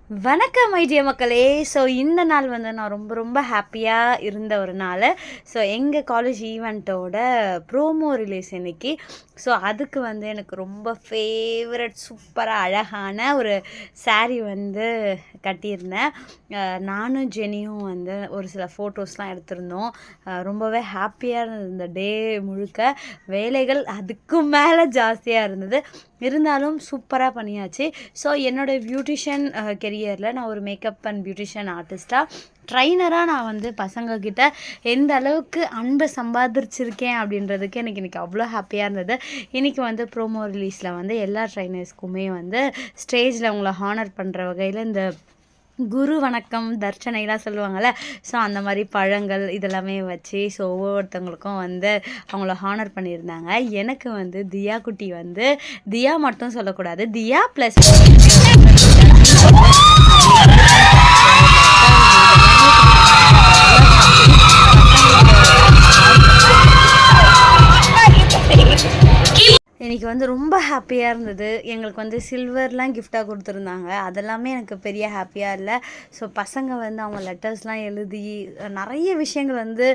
வணக்கம் ஐடியா மக்களே. ஸோ இந்த நாள் வந்து நான் ரொம்ப ரொம்ப ஹாப்பியாக இருந்த ஒரு நாள். ஸோ எங்கள் காலேஜ் ஈவெண்ட்டோட ப்ரோமோ ரிலீஸ் இன்னைக்கு. ஸோ அதுக்கு வந்து எனக்கு ரொம்ப ஃபேவரட் சூப்பராக அழகான ஒரு saree வந்து கட்டியிருந்தேன். நானும் ஜெனியும் வந்து ஒரு சில ஃபோட்டோஸ்லாம் எடுத்திருந்தோம். ரொம்பவே ஹாப்பியாக இருந்தது இந்த டே முழுக்க. வேலைகள் அதுக்கு மேலே ஜாஸ்தியாக இருந்தது, இருந்தாலும் சூப்பராக பண்ணியாச்சு. ஸோ என்னோடய பியூட்டிஷியன் கெரியரில் நான் ஒரு மேக்கப் அண்ட் பியூட்டிஷியன் ஆர்டிஸ்ட்டாக ட்ரைனராக நான் வந்து பசங்கக்கிட்ட எந்த அளவுக்கு அன்பை சம்பாதிச்சிருக்கேன் அப்படின்றதுக்கு எனக்கு இன்றைக்கி அவ்வளோ ஹாப்பியாக இருந்தது. இன்றைக்கி வந்து ப்ரோமோ ரிலீஸில் வந்து எல்லா ட்ரைனர்ஸ்க்குமே வந்து ஸ்டேஜில் அவங்கள ஹானர் பண்ணுற வகையில் இந்த குரு வணக்கம் தர்ச்சனைலாம் சொல்லுவாங்கள்ல, ஸோ அந்த மாதிரி பழங்கள் இதெல்லாமே வச்சு ஸோ ஒவ்வொருத்தவங்களுக்கும் வந்து அவங்கள ஹானர் பண்ணியிருந்தாங்க. எனக்கு வந்து தியா குட்டி வந்து தியா மட்டும் சொல்லக்கூடாது, தியா ப்ளஸ் இன்றைக்கி வந்து ரொம்ப ஹாப்பியாக இருந்தது. எங்களுக்கு வந்து சில்வர்லாம் கிஃப்டாக கொடுத்துருந்தாங்க. அதெல்லாமே எனக்கு பெரிய ஹாப்பியாக இல்லை. ஸோ பசங்க வந்து அவங்க லெட்டர்ஸ்லாம் எழுதி நிறைய விஷயங்கள் வந்து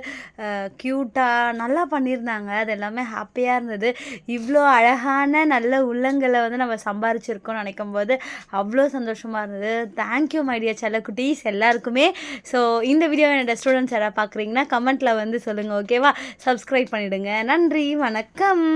க்யூட்டாக நல்லா பண்ணியிருந்தாங்க. அது எல்லாமே ஹாப்பியாக இருந்தது. இவ்வளோ அழகான நல்ல உள்ளங்களை வந்து நம்ம சம்பாரிச்சிருக்கோம்னு நினைக்கும் போது அவ்வளோ சந்தோஷமாக இருந்தது. தேங்க்யூ மை டியர் செல்லக்குட்டீஸ் எல்லாருக்குமே. ஸோ இந்த வீடியோ என்னோட ஸ்டூடெண்ட்ஸ் யாராவது பார்க்குறீங்கன்னா கமெண்ட்டில் வந்து சொல்லுங்கள், ஓகேவா? சப்ஸ்கிரைப் பண்ணிவிடுங்க. நன்றி, வணக்கம்.